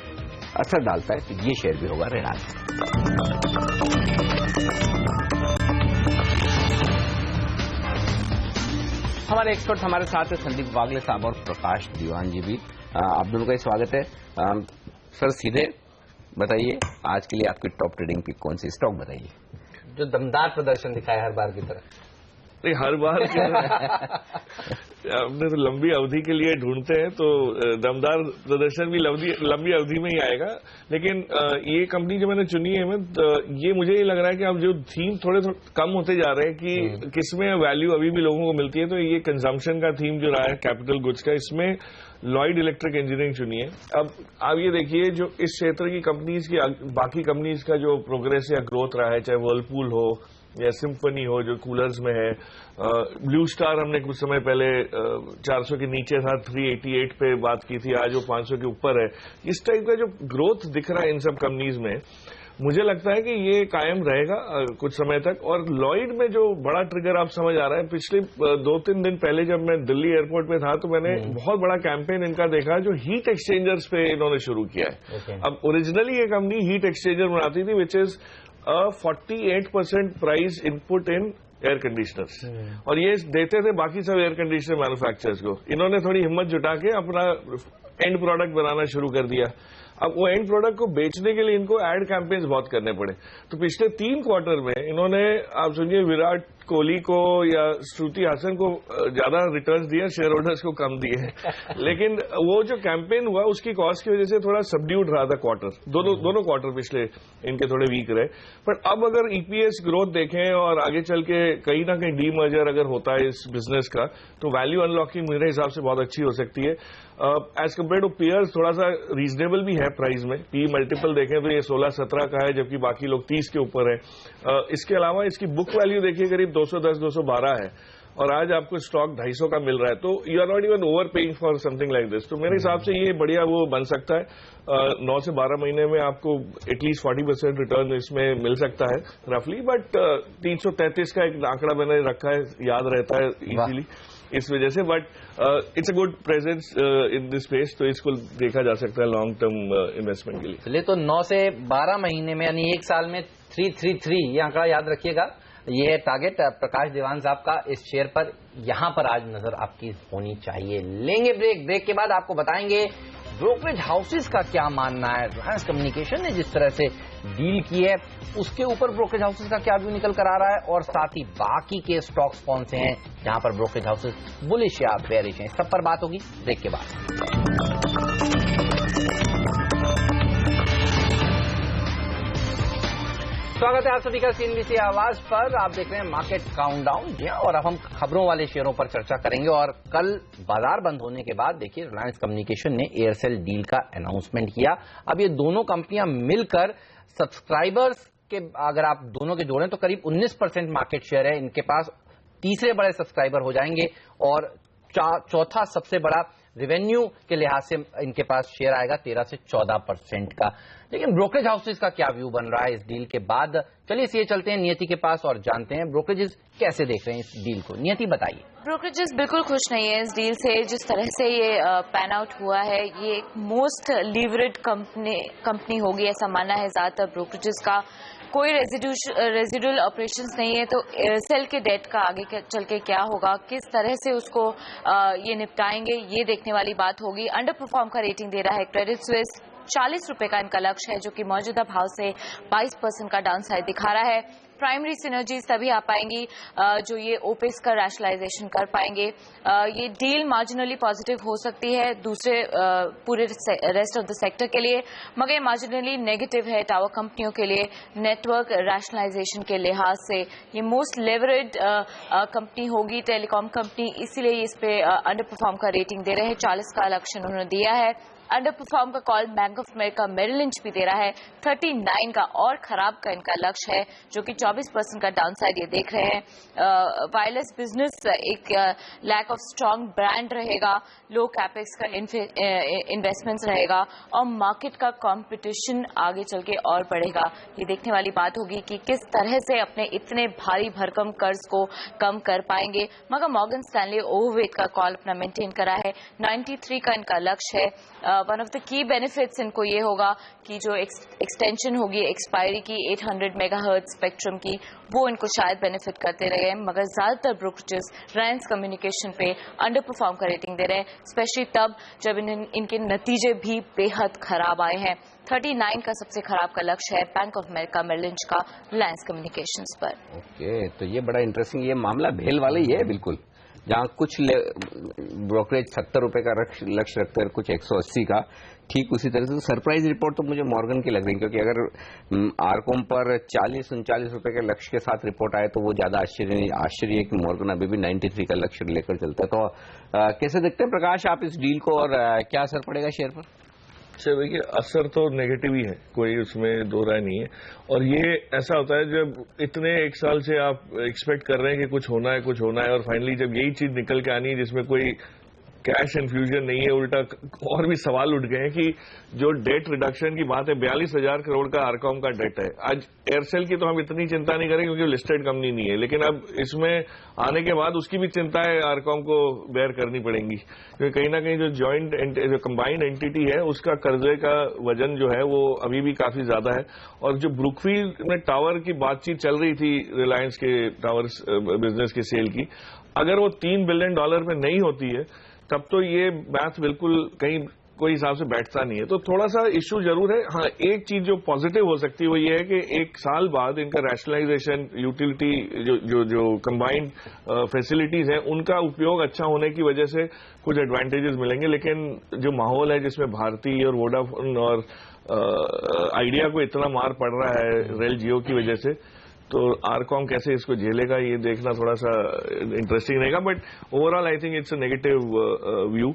S1: असर डालता है। तो ये शेयर भी होगा रेडास। हमारे एक्सपर्ट हमारे साथ है संदीप वागले साहब और प्रकाश दीवान जी भी। आप दोनों का स्वागत है। सर, सीधे बताइए, आज के लिए आपकी टॉप ट्रेडिंग पिक कौन सी? स्टॉक बताइए
S2: जो दमदार प्रदर्शन दिखाया हर बार की तरह।
S4: हर बार हमने तो लंबी अवधि के लिए ढूंढते हैं, तो दमदार प्रदर्शन भी लंबी अवधि में ही आएगा। लेकिन ये कंपनी जो मैंने चुनी है, ये मुझे ये लग रहा है कि अब जो थीम थोड़े कम होते जा रहे हैं कि किसमें वैल्यू अभी भी लोगों को मिलती है, तो ये कंजम्पशन का थीम जो रहा है कैपिटल गुड्स का, इसमें लॉयड इलेक्ट्रिक इंजीनियरिंग चुनी है। अब ये देखिए, जो इस क्षेत्र की कंपनीज की बाकी कंपनीज का जो प्रोग्रेस या ग्रोथ रहा है, चाहे वर्लपूल हो या सिम्फनी हो जो कूलर्स में है, ब्लू स्टार हमने कुछ समय पहले 400 के नीचे था, 388 पे बात की थी, आज वो 500 के ऊपर है। इस टाइप का जो ग्रोथ दिख रहा है इन सब कंपनीज में, मुझे लगता है कि ये कायम रहेगा कुछ समय तक। और लॉयड में जो बड़ा ट्रिगर आप समझ आ रहा है, पिछले 2-3 दिन पहले जब मैं दिल्ली एयरपोर्ट पे था तो मैंने बहुत बड़ा कैंपेन इनका देखा जो हीट एक्सचेंजर्स पे इन्होंने शुरू किया है। अब ओरिजिनली ये कंपनी हीट एक्सचेंजर बनाती थी, which is 48% price input in air conditioners, और ये देते थे बाकी सब एयर कंडीशनर मैन्युफैक्चरर्स को। इन्होंने थोड़ी हिम्मत जुटा के अपना एंड प्रोडक्ट बनाना शुरू कर दिया। अब वो एंड प्रोडक्ट को बेचने के लिए इनको एड कैंपेन्स बहुत करने पड़े। तो पिछले 3 क्वार्टर में इन्होंने, आप सुनिए, विराट कोहली को या श्रुति हासन को ज्यादा रिटर्न्स दिए, शेयर होल्डर्स को कम दिए। लेकिन वो जो कैंपेन हुआ उसकी कॉस्ट की वजह से थोड़ा सबड्यूड रहा था क्वार्टर, दोनों क्वार्टर पिछले इनके थोड़े वीक रहे। पर अब अगर ईपीएस ग्रोथ देखें और आगे चल के कहीं ना कहीं डीमर्जर अगर होता है इस बिजनेस का, तो वैल्यू अनलॉकिंग मेरे हिसाब से बहुत अच्छी हो सकती है। एज कम्पेयर टू पीयर्स थोड़ा सा रीजनेबल भी है प्राइस में। पी मल्टीपल देखें तो ये 16-17 का है, जबकि बाकी लोग 30 के ऊपर है। इसके अलावा इसकी बुक वैल्यू देखिए करीब 210-212 है, और आज आपको स्टॉक 250 का मिल रहा है। तो you are not even overpaying for something like this. तो मेरे हिसाब से ये बढ़िया वो बन सकता है। 9 से 12 महीने में आपको एटलीस्ट 40% रिटर्न इसमें मिल सकता है रफली। बट 333 का एक आंकड़ा मैंने रखा है, याद रहता है इजीली इस वजह से। But it's a good presence in this space, तो इसको देखा जा सकता है लॉन्ग टर्म इन्वेस्टमेंट के लिए।
S2: चलिए, तो 9 से 12 महीने में यानी 1 साल में 333, ये आंकड़ा याद रखिएगा। ये है टारगेट प्रकाश दीवान साहब का इस शेयर पर। यहां पर आज नजर आपकी होनी चाहिए। लेंगे ब्रेक के बाद आपको बताएंगे ब्रोकरेज हाउसेस का क्या मानना है। रिलायंस कम्युनिकेशन ने जिस तरह से डील की है उसके ऊपर ब्रोकरेज हाउसेस का क्या व्यू निकल कर आ रहा है, और साथ ही बाकी के स्टॉक्स कौन से हैं जहां पर ब्रोकरेज हाउसेस बुलिश या बेयरिश हैं, सब पर बात होगी ब्रेक के बाद। स्वागत है आप सभी का सीएनबीसी आवाज पर। आप देख रहे हैं मार्केट काउंटडाउन। जी हां, और अब हम खबरों वाले शेयरों पर चर्चा करेंगे। और कल बाजार बंद होने के बाद देखिए रिलायंस कम्युनिकेशन ने एयरसेल डील का अनाउंसमेंट किया। अब ये दोनों कंपनियां मिलकर सब्सक्राइबर्स के, अगर आप दोनों के जोड़ें तो करीब 19% मार्केट शेयर है इनके पास। तीसरे बड़े सब्सक्राइबर हो जाएंगे और चौथा सबसे बड़ा रेवेन्यू के लिहाज से इनके पास शेयर आएगा 13 से 14% का। लेकिन ब्रोकरेज हाउसेस का क्या व्यू बन रहा है इस डील के बाद? चलिए सीए चलते हैं नियति के पास और जानते हैं ब्रोकरेजेस कैसे देख रहे हैं इस डील को। नियति बताइए।
S5: ब्रोकरेजेस बिल्कुल खुश नहीं है इस डील से। जिस तरह से ये पैन आउट हुआ है, ये एक मोस्ट लीवरेज कंपनी होगी ऐसा मानना है ज्यादातर ब्रोकरेजेस का। कोई रेजिडुअल ऑपरेशंस नहीं है, तो एयरसेल के डेट का आगे चल के क्या होगा, किस तरह से उसको ये निपटाएंगे, ये देखने वाली बात होगी। अंडर परफॉर्म का रेटिंग दे रहा है क्रेडिट स्विस। 40 रुपए का इनका लक्ष्य है, जो कि मौजूदा भाव से 22% का डाउनसाइड दिखा रहा है। प्राइमरी सिनर्जीज तभी आ पाएंगी जो ये ओपेक्स का रैशनलाइजेशन कर पाएंगे। ये डील मार्जिनली पॉजिटिव हो सकती है दूसरे पूरे रेस्ट ऑफ द सेक्टर के लिए, मगर ये मार्जिनली नेगेटिव है टावर कंपनियों के लिए। नेटवर्क रैशनलाइजेशन के लिहाज से ये मोस्ट लेवरेज कंपनी होगी, टेलीकॉम कंपनी, इसीलिए इस पे अंडर परफॉर्म का रेटिंग दे रहे हैं। 40 का लक्ष्य उन्होंने दिया है। अंडर परफॉर्म का call bank of America Merrill Lynch भी दे रहा है। 39 का और खराब का इनका लक्ष्य है, जो कि 24% का डाउनसाइड ये देख रहे हैं। वायरलेस बिजनेस एक लैक ऑफ स्ट्रांग ब्रांड रहेगा, लो कैपेक्स का इन्वेस्टमेंट्स रहेगा, और मार्केट का कंपटीशन आगे चल के और बढ़ेगा। ये देखने वाली बात होगी कि किस तरह से अपने इतने भारी भरकम कर्ज को कम कर पाएंगे। मगर मॉर्गन स्टैनली ओवरवेट का कॉल अपना मेंटेन करा है। 93 का इनका लक्ष्य है। One of the key benefits इनको ये होगा कि जो एक्सटेंशन होगी एक्सपायरी की 800 मेगाहर्ट्ज स्पेक्ट्रम की, वो इनको शायद बेनिफिट करते रहे। मगर ज्यादातर ब्रोकरेजेस रिलायंस कम्युनिकेशन पे अंडर परफॉर्म का रेटिंग दे रहे हैं, स्पेशली तब जब इनके नतीजे भी बेहद खराब आए हैं। 39 का सबसे खराब का लक्ष्य है bank of America Merrill Lynch का रिलायंस कम्युनिकेशंस पर।
S1: ओके, तो ये बड़ा इंटरेस्टिंग, ये मामला भेल वाला ही है बिल्कुल, जहां कुछ ब्रोकरेज 70 रुपए का लक्ष्य रखते हैं, कुछ 180 का। ठीक उसी तरह से सरप्राइज रिपोर्ट तो मुझे मॉर्गन की लग रही है, क्योंकि अगर आरकॉम पर 40-39 रुपए के लक्ष्य के साथ रिपोर्ट आए तो वो ज्यादा आश्चर्य नहीं। आश्चर्य है कि मॉर्गन अभी भी 93 का लक्ष्य लेकर चलता है। तो कैसे देखते हैं प्रकाश आप इस डील को, और क्या असर पड़ेगा शेयर पर?
S4: अच्छा देखिए, असर तो नेगेटिव ही है, कोई उसमें दो राय नहीं है। और ये ऐसा होता है जब इतने एक साल से आप एक्सपेक्ट कर रहे हैं कि कुछ होना है और फाइनली जब यही चीज निकल के आनी है जिसमें कोई कैश इन्फ्यूजन नहीं है, उल्टा और भी सवाल उठ गए हैं कि जो डेट रिडक्शन की बात है, 42,000 करोड़ का आरकॉम का डेट है। आज एयरसेल की तो हम इतनी चिंता नहीं करें क्योंकि लिस्टेड कंपनी नहीं है, लेकिन अब इसमें आने के बाद उसकी भी चिंताएं आरकॉम को बेयर करनी पड़ेंगी, क्योंकि कहीं ना कहीं जो कंबाइंड एंटिटी है उसका कर्जे का वजन जो है वो अभी भी काफी ज्यादा है। और जो ब्रुकफील्ड में टावर की बातचीत चल रही थी रिलायंस के टावर्स बिजनेस के सेल की, अगर वो $3 बिलियन में नहीं होती है तब तो ये मैथ बिल्कुल कहीं कोई हिसाब से बैठता नहीं है, तो थोड़ा सा इश्यू जरूर है। हाँ, एक चीज जो पॉजिटिव हो सकती है वो ये है कि एक साल बाद इनका रैशनलाइजेशन, यूटिलिटी, जो कंबाइंड फैसिलिटीज हैं उनका उपयोग अच्छा होने की वजह से कुछ एडवांटेजेस मिलेंगे। लेकिन जो माहौल है जिसमें भारती और वोडाफोन और आइडिया को इतना मार पड़ रहा है रेल जियो की वजह से, तो आरकॉम कैसे इसको झेलेगा ये देखना थोड़ा सा इंटरेस्टिंग रहेगा। But overall I think it's a negative view.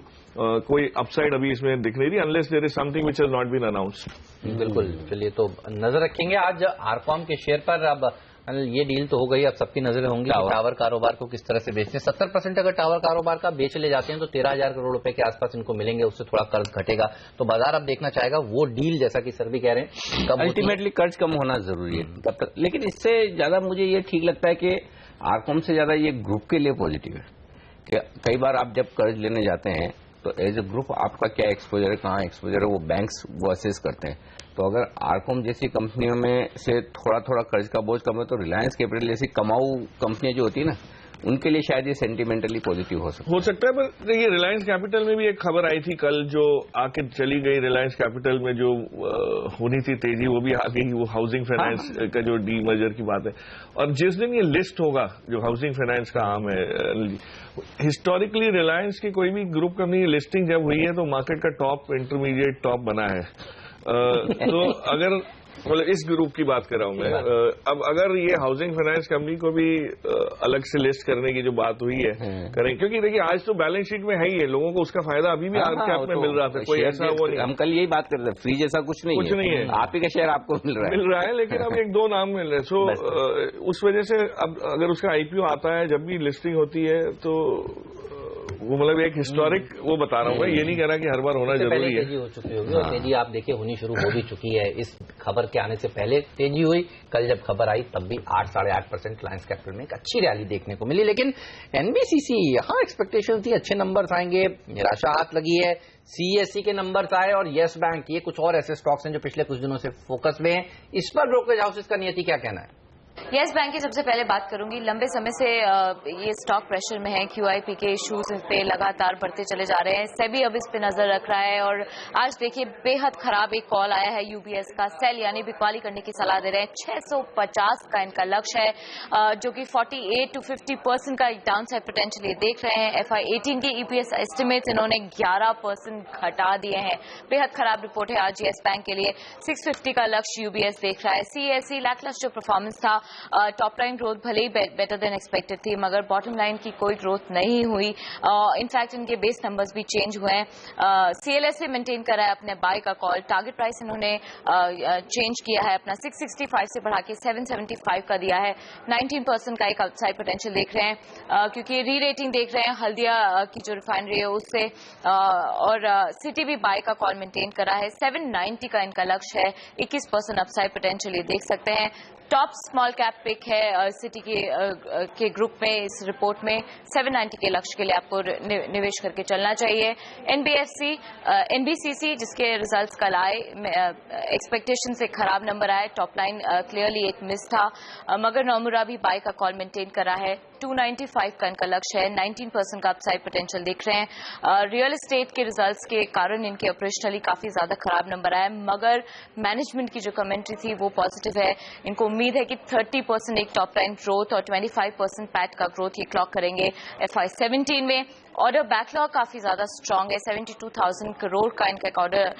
S4: कोई अपसाइड अभी इसमें दिख नहीं रही unless there is something which has not been announced.
S2: बिल्कुल, चलिए तो नजर रखेंगे आज आरकॉम के शेयर पर। अब ये डील तो हो गई, अब सबकी नजरें होंगी टावर कारोबार को किस तरह से बेचते हैं। 70% अगर टावर कारोबार का बेच ले जाते हैं तो 13,000 करोड़ रुपए के आसपास इनको मिलेंगे, उससे थोड़ा कर्ज घटेगा। तो बाजार अब देखना चाहेगा वो डील, जैसा कि सर भी कह रहे हैं, कब
S1: अल्टीमेटली कर्ज कम होना जरूरी है तब तक। लेकिन इससे ज्यादा मुझे ये ठीक लगता है कि आरकॉम से ज्यादा ये ग्रुप के लिए पॉजिटिव है कि कई बार आप जब कर्ज लेने जाते हैं तो एज ए ग्रुप आपका क्या एक्सपोजर है, कहाँ एक्सपोजर है, वो बैंक्स वो असेस करते हैं। तो अगर आरकॉम जैसी कंपनियों में से थोड़ा थोड़ा कर्ज का बोझ कम है तो रिलायंस कैपिटल जैसी कमाऊ कंपनियां जो होती है ना, उनके लिए शायद ये सेंटिमेंटली पॉजिटिव हो सकता है।
S4: पर देखिए रिलायंस कैपिटल में भी एक खबर आई थी कल जो आके चली गई। रिलायंस कैपिटल में जो होनी थी तेजी वो भी आ गई, वो हाउसिंग फाइनेंस का जो डी मर्जर की बात है। और जिस दिन ये लिस्ट होगा जो हाउसिंग फाइनेंस का आम है, हिस्टोरिकली रिलायंस की कोई भी ग्रुप कंपनी लिस्टिंग जब हुई है तो मार्केट का टॉप, इंटरमीडिएट टॉप बना है। तो अगर मतलब इस ग्रुप की बात कर रहा हूं मैं, अब अगर ये हाउसिंग फाइनेंस कंपनी को भी अलग से लिस्ट करने की जो बात हुई है करें, क्योंकि देखिए आज तो बैलेंस शीट में है ही है, लोगों को उसका फायदा अभी भी आरकेएफ में मिल रहा था, कोई ऐसा वो नहीं।
S1: हम कल यही बात कर रहे थे, फ्री जैसा कुछ नहीं है, आप ही का शेयर आपको मिल रहा है।
S4: लेकिन अब एक दो नाम मिल रहे हैं, सो उस वजह से अब अगर उसका आईपीओ आता है, जब भी लिस्टिंग होती है तो वो मतलब एक हिस्टोरिक वो बता रहा हूँ, ये नहीं कह रहा कि हर बार होना जरूरी है।
S2: तेजी हो चुकी होगी और तेजी आप देखिए होनी शुरू हो भी चुकी है। इस खबर के आने से पहले तेजी हुई, कल जब खबर आई तब भी 8-8.5% रिलायंस कैपिटल में एक अच्छी रैली देखने को मिली। लेकिन एनबीसीसी, यहाँ एक्सपेक्टेशन थी अच्छे नंबर्स आएंगे, निराशा हाथ लगी है। सीएससी के नंबर्स आए और येस बैंक, ये कुछ और ऐसे स्टॉक्स हैं जो पिछले कुछ दिनों से फोकस में हैं। इस पर ब्रोकरेज हाउसेस का नियति क्या कहना है?
S5: येस बैंक की सबसे पहले बात करूंगी। लंबे समय से ये स्टॉक प्रेशर में है, क्यूआईपी के इश्यूज पे लगातार बढ़ते चले जा रहे हैं। सेबी अब इस पे नजर रख रहा है और आज देखिए बेहद खराब एक कॉल आया है यूबीएस का, सेल यानी बिकवाली करने की सलाह दे रहे हैं। 650 का इनका लक्ष्य है, जो कि 48 to 50% का डाउन साइड पोटेंशियल देख रहे हैं। FY18 के ईपीएस एस्टिमेट इन्होंने 11% घटा दिए हैं। बेहद खराब रिपोर्ट है आज येस बैंक के लिए। 650 का लक्ष्य यूबीएस देख रहा है। सीएससी लैकलस्टर जो परफॉर्मेंस था, टॉप लाइन ग्रोथ भले ही बेटर देन एक्सपेक्टेड थी मगर बॉटम लाइन की कोई ग्रोथ नहीं हुई। इनफैक्ट इनके बेस नंबर्स भी चेंज हुए हैं। सीएलएस मेंटेन करा है अपने बाय का कॉल। टारगेट प्राइस इन्होंने चेंज किया है अपना, 665 से बढ़ा के 775 का दिया है। 19% का एक अपसाइड पोटेंशियल देख रहे हैं, क्योंकि री रेटिंग देख रहे हैं हल्दिया की जो रिफाइनरी है उससे, और सिटी भी बाय का कॉल मेंटेन करा है। 790 का इनका लक्ष्य है, 21% अपसाइड पोटेंशियल ये देख सकते हैं। टॉप स्मॉल कैप पिक है सिटी के ग्रुप में इस रिपोर्ट में। 790 के लक्ष्य के लिए आपको निवेश करके चलना चाहिए। एनबीसीसी जिसके रिजल्ट्स कल आए, एक्सपेक्टेशन से खराब नंबर आए, टॉप लाइन क्लियरली एक मिस था, मगर नोमुरा भी बाय का कॉल मेंटेन करा है। 295 का इनका लक्ष्य है, 19% का अपसाइड पोटेंशियल देख रहे हैं। रियल एस्टेट के रिजल्ट्स के कारण इनके ऑपरेशनली काफी ज्यादा खराब नंबर आया, मगर मैनेजमेंट की जो कमेंट्री थी वो पॉजिटिव है। इनको उम्मीद है कि 30% एक टॉप लाइन ग्रोथ और 25% पैट का ग्रोथ ये क्लॉक करेंगे FY17 में। ऑर्डर बैकलॉग काफी ज्यादा स्ट्रांग है, 72,000 करोड़ का इनका एक ऑर्डर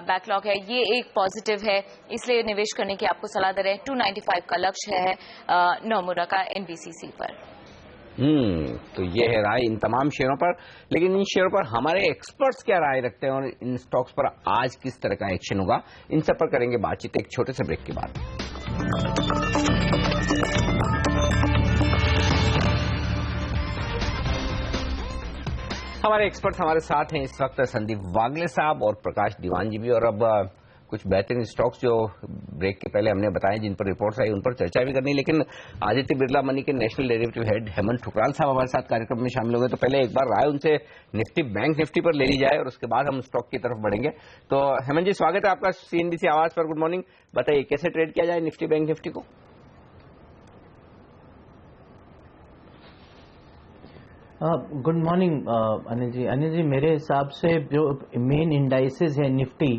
S5: बैकलॉग है, ये एक पॉजिटिव है, इसलिए निवेश करने की आपको सलाह दे रहे हैं। 295 का लक्ष्य है नोमुरा का एनबीसीसी पर।
S1: तो ये है राय इन तमाम शेयरों पर। लेकिन इन शेयरों पर हमारे एक्सपर्ट्स क्या राय रखते हैं और इन स्टॉक्स पर आज किस तरह का एक्शन होगा, इन सब पर करेंगे बातचीत एक छोटे से ब्रेक के बाद। हमारे एक्सपर्ट हमारे साथ हैं इस वक्त संदीप वागले साहब और प्रकाश दीवान जी भी। और अब कुछ बेहतरीन स्टॉक्स जो ब्रेक के पहले हमने बताए जिन पर रिपोर्ट्स आई उन पर चर्चा भी करनी, लेकिन आदित्य बिरला मनी के national derivative head Hemant Thukral साहब हमारे साथ कार्यक्रम में शामिल हो गए। तो पहले एक बार राय उनसे निफ्टी, बैंक निफ्टी पर ले ली जाए और उसके बाद हम स्टॉक की तरफ बढ़ेंगे। तो हेमंत जी स्वागत है आपका CNBC आवाज पर। गुड मॉर्निंग, बताइए कैसे ट्रेड किया जाए निफ्टी, बैंक निफ्टी को?
S6: गुड मॉर्निंग अनिल जी। अनिल जी, मेरे हिसाब से जो मेन इंडाइसेस है निफ्टी,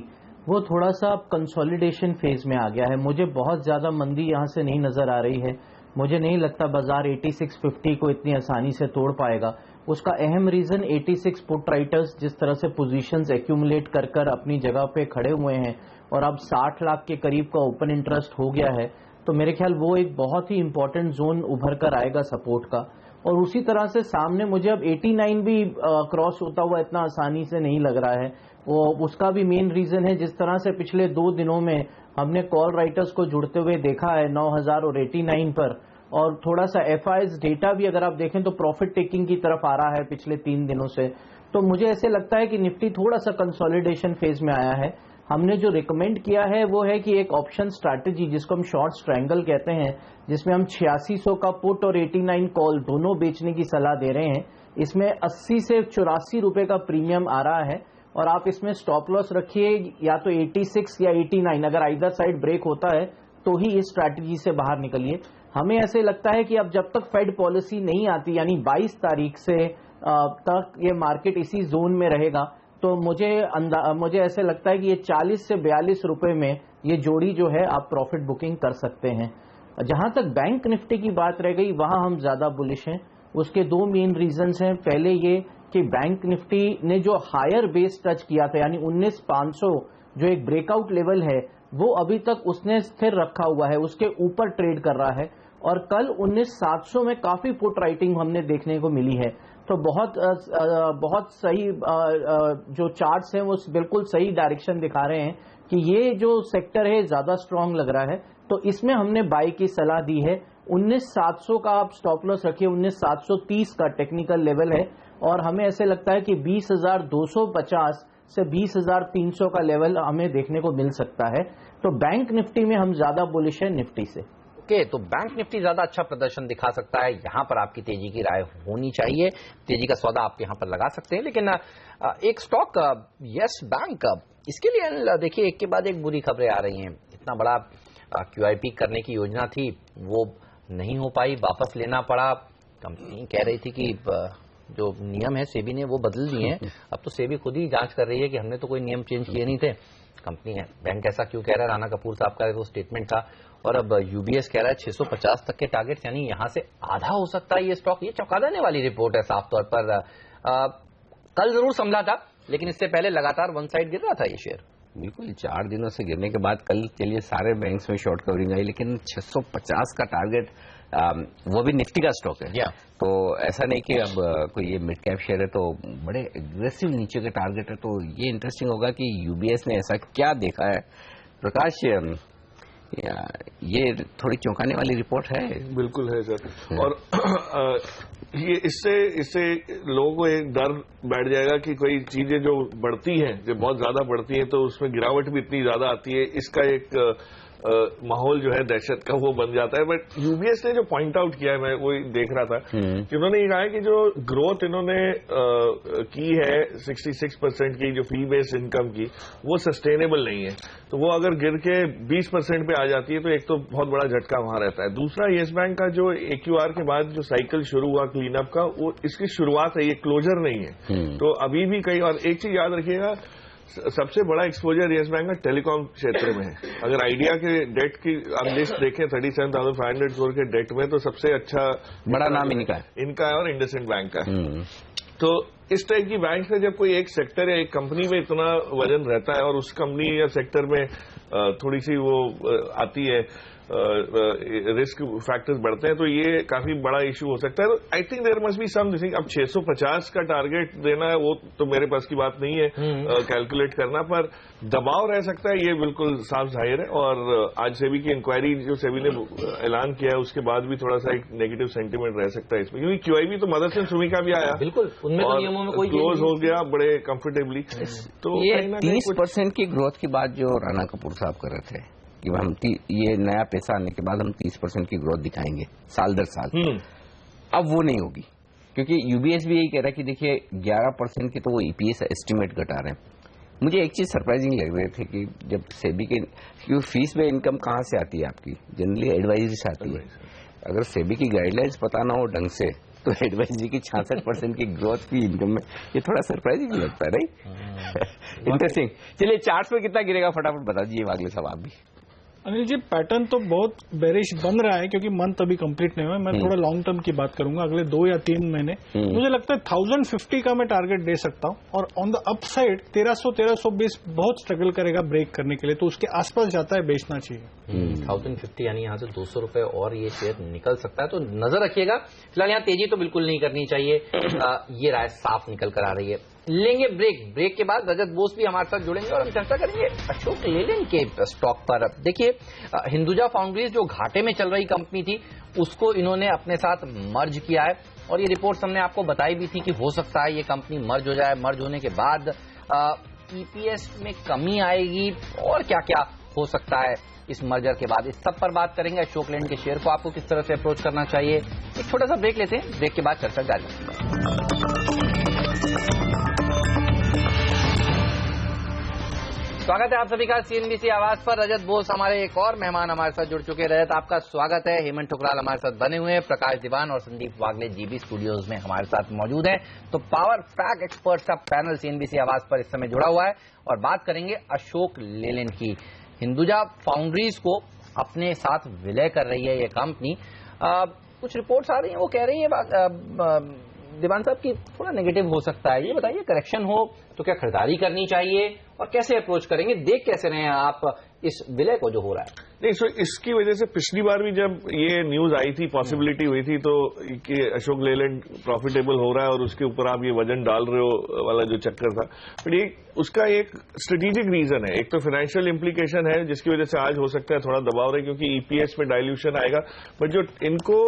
S6: वो थोड़ा सा कंसोलिडेशन फेज में आ गया है। मुझे बहुत ज्यादा मंदी यहाँ से नहीं नजर आ रही है। मुझे नहीं लगता बाजार 8650 को इतनी आसानी से तोड़ पाएगा। उसका अहम रीजन 86 पुट राइटर्स जिस तरह से पोजीशंस एक्यूमुलेट कर कर अपनी जगह पे खड़े हुए हैं और अब 60 लाख के करीब का ओपन इंटरेस्ट हो गया है, तो मेरे ख्याल वो एक बहुत ही इंपॉर्टेंट जोन उभर कर आएगा सपोर्ट का। और उसी तरह से सामने मुझे अब 89 भी क्रॉस होता हुआ इतना आसानी से नहीं लग रहा है। वो उसका भी मेन रीजन है जिस तरह से पिछले 2 दिनों में हमने कॉल राइटर्स को जुड़ते हुए देखा है 9000 और 89 पर, और थोड़ा सा एफआईज डेटा भी अगर आप देखें तो प्रॉफिट टेकिंग की तरफ आ रहा है पिछले 3 दिनों से। तो मुझे ऐसे लगता है कि निफ्टी थोड़ा सा कंसोलिडेशन फेज में आया है। हमने जो रिकमेंड किया है वो है कि एक ऑप्शन स्ट्रैटेजी जिसको हम शॉर्ट स्ट्रैंगल कहते हैं, जिसमें हम 8600 का पुट और 89 कॉल दोनों बेचने की सलाह दे रहे हैं। इसमें 80 से 84 रुपए का प्रीमियम आ रहा है और आप इसमें स्टॉप लॉस रखिए या तो 86 या 89, अगर आइदर साइड ब्रेक होता है तो ही इस स्ट्रैटेजी से बाहर निकलिए। हमें ऐसे लगता है कि अब जब तक फेड पॉलिसी नहीं आती, यानी 22 तारीख से तक ये मार्केट इसी जोन में रहेगा, तो मुझे ऐसे लगता है कि ये 40 से 42 रुपए में ये जोड़ी जो है आप प्रॉफिट बुकिंग कर सकते हैं। जहां तक बैंक निफ्टी की बात रह गई, वहां हम ज्यादा बुलिश हैं। उसके 2 मेन रीजंस हैं। पहले ये कि बैंक निफ्टी ने जो हायर बेस टच किया था, यानी 19500 जो एक ब्रेकआउट लेवल है, वो अभी तक उसने स्थिर रखा हुआ है, उसके ऊपर ट्रेड कर रहा है। और कल 19700 में काफी पुट राइटिंग हमने देखने को मिली है। तो बहुत सही जो चार्ट्स हैं वो बिल्कुल सही डायरेक्शन दिखा रहे हैं कि ये जो सेक्टर है ज्यादा स्ट्रांग लग रहा है। तो इसमें हमने बाई की सलाह दी है। 19700 का आप स्टॉप लॉस रखिए, 19730 का टेक्निकल लेवल है और हमें ऐसे लगता है कि 20250 से 20300 का लेवल हमें देखने को मिल सकता है। तो बैंक निफ्टी में हम ज्यादा बुलिश है निफ्टी से।
S2: ओके, तो बैंक निफ्टी ज्यादा अच्छा प्रदर्शन दिखा सकता है, यहां पर आपकी तेजी की राय होनी चाहिए, तेजी का सौदा आप यहां पर लगा सकते हैं। लेकिन एक स्टॉक यस बैंक, इसके लिए देखिए एक के बाद एक बुरी खबरें आ रही हैं। इतना बड़ा QIP करने की योजना थी, वो नहीं हो पाई, वापस लेना पड़ा। कंपनी कह रही थी कि जो नियम है सेबी ने वो बदल दिए हैं। अब तो सेबी खुद ही जांच कर रही है कि हमने तो कोई नियम चेंज किए नहीं थे। कंपनी है, बैंक ऐसा क्यों कह रहा है? राणा कपूर साहब का वो स्टेटमेंट था। और अब UBS कह रहा है 650 तक के टारगेट, यानी यहां से आधा हो सकता है ये स्टॉक। ये चौंका देने वाली रिपोर्ट है साफ तौर पर। कल जरूर संभला था, लेकिन इससे पहले लगातार वन साइड गिर रहा था ये शेयर।
S1: बिल्कुल, 4 दिनों से गिरने के बाद कल चलिए सारे बैंक्स में शॉर्ट कवरिंग आई, लेकिन 650 का टारगेट, वो भी निफ्टी का स्टॉक है। तो ऐसा नहीं कि अब कोई ये मिड कैप शेयर है तो बड़े एग्रेसिव नीचे के टारगेट है। तो ये इंटरेस्टिंग होगा कि UBS ने ऐसा क्या देखा है। प्रकाश, ये थोड़ी चौंकाने वाली रिपोर्ट है।
S4: बिल्कुल है सर। और ये इससे लोगों को एक डर बैठ जाएगा कि कोई चीजें जो बढ़ती हैं, जो बहुत ज्यादा बढ़ती हैं, तो उसमें गिरावट भी इतनी ज्यादा आती है। इसका एक माहौल जो है दहशत का वो बन जाता है। बट UBS ने जो पॉइंट आउट किया है, मैं वो देख रहा था कि उन्होंने ये कहा है कि जो ग्रोथ इन्होंने की है 66% की जो फी बेस्ड इनकम की, वो सस्टेनेबल नहीं है। तो वो अगर गिर के 20% पे आ जाती है तो एक तो बहुत बड़ा झटका वहां रहता है। दूसरा, येस बैंक का जो AQR के बाद जो साइकिल शुरू हुआ क्लीन अप का, वो इसकी शुरुआत है, ये क्लोजर नहीं है। तो अभी भी कई, और एक चीज याद रखिएगा, सबसे बड़ा एक्सपोजर येस बैंक का टेलीकॉम क्षेत्र में है। अगर आइडिया के डेट की आप लिस्ट देखें 37,500 करोड़ के डेट में, तो सबसे अच्छा
S1: बड़ा नाम इनका
S4: है और इंडसइंड बैंक का है। तो इस टाइप की बैंक से जब कोई एक सेक्टर या एक कंपनी में इतना वजन रहता है और उस कंपनी या सेक्टर में थोड़ी सी वो आती है, रिस्क फैक्टर्स बढ़ते हैं, तो ये काफी बड़ा इशू हो सकता है। तो I think there must be something. अब 650 का टारगेट देना है वो तो मेरे पास की बात नहीं है कैलकुलेट करना, पर दबाव रह सकता है, ये बिल्कुल साफ जाहिर है। और आज सेबी की इंक्वायरी जो सेबी ने ऐलान किया है, उसके बाद भी थोड़ा सा एक नेगेटिव सेंटीमेंट रह सकता है इसमें, क्योंकि QIB तो मदरसन सुमी का भी आया,
S2: बिल्कुल उनमें तो नियमों में कोई
S4: क्लोज हो गया बड़े कंफर्टेबली। तो
S1: ये 30% की ग्रोथ की बात जो राणा कपूर साहब कर रहे थे कि हम ये नया पैसा आने के बाद हम 30% की ग्रोथ दिखाएंगे साल दर साल, अब वो नहीं होगी, क्योंकि UBS भी यही कह रहा है कि देखिए 11% की तो वो EPS एस्टिमेट घटा रहे हैं। मुझे एक चीज सरप्राइजिंग लग रही थी कि जब सेबी के फीस में इनकम कहाँ से आती है आपकी, जनरली एडवाइजरी से आती है। अगर सेबी की गाइडलाइंस पता ना हो ढंग से तो एडवाइजरी की 66% की ग्रोथ की इनकम में ये थोड़ा सरप्राइजिंग लगता है, राइट? इंटरेस्टिंग। चलिए चार्ट्स में कितना गिरेगा फटाफट बता दीजिए वागले साहब आप भी।
S3: अनिल जी, पैटर्न तो बहुत बेरिश बन रहा है क्योंकि मंथ अभी कंप्लीट नहीं हुआ। मैं थोड़ा लॉन्ग टर्म की बात करूंगा, अगले 2 या 3 महीने। मुझे लगता है 1050 का मैं टारगेट दे सकता हूं, और ऑन द अप साइड 1300-1320 बहुत स्ट्रगल करेगा ब्रेक करने के लिए, तो उसके आसपास जाता है बेचना चाहिए।
S2: 1050 यानी यहाँ से 200 रुपए और ये शेयर निकल सकता है, तो नजर रखिएगा। फिलहाल यहाँ तेजी तो बिल्कुल नहीं करनी चाहिए, ये राय साफ निकल कर आ रही है। लेंगे ब्रेक के बाद रजत बोस भी हमारे साथ जुड़ेंगे और हम चर्चा करेंगे अशोक लेलैंड के स्टॉक पर। देखिए, हिंदुजा फाउंड्रीज जो घाटे में चल रही कंपनी थी उसको इन्होंने अपने साथ मर्ज किया है, और ये रिपोर्ट हमने आपको बताई भी थी कि हो सकता है ये कंपनी मर्ज हो जाए। मर्ज होने के बाद ईपीएस में कमी आएगी और क्या क्या हो सकता है इस मर्जर के बाद, इस सब पर बात करेंगे। अशोक लेलैंड के शेयर को आपको किस तरह से अप्रोच करना चाहिए। एक छोटा सा ब्रेक लेते हैं, ब्रेक के बाद चर्चा जारी रखेंगे। स्वागत है आप सभी का सीएनबीसी आवाज पर। रजत बोस हमारे एक और मेहमान हमारे साथ जुड़ चुके। रजत, आपका स्वागत है। हेमंत ठुकराल हमारे साथ बने हुए हैं, प्रकाश दीवान और संदीप वागले जीबी स्टूडियोज में हमारे साथ मौजूद हैं। तो पावर फैक्ट एक्सपर्ट्स का पैनल सीएनबीसी आवाज पर इस समय जुड़ा हुआ है और बात करेंगे अशोक लेलैंड की। हिंदुजा फाउंड्रीज को अपने साथ विलय कर रही है ये कंपनी। कुछ रिपोर्ट्स आ रही हैं, वो कह रही है दीवान साहब की थोड़ा नेगेटिव हो सकता है। ये बताइए, करेक्शन हो तो क्या खरीदारी करनी चाहिए और कैसे अप्रोच करेंगे, देख कैसे रहे हैं आप इस विलय को जो हो रहा है?
S4: नहीं, सो इसकी वजह से पिछली बार भी जब ये न्यूज आई थी, पॉसिबिलिटी हुई थी, तो कि अशोक लेलैंड प्रॉफिटेबल हो रहा है और उसके ऊपर आप ये वजन डाल रहे हो वाला जो चक्कर था, बट ये उसका एक स्ट्रेटेजिक रीजन है। एक तो फाइनेंशियल इम्प्लीकेशन है जिसकी वजह से आज हो सकता है थोड़ा दबाव रहे, क्योंकि ईपीएस में डाइल्यूशन आएगा। बट जो इनको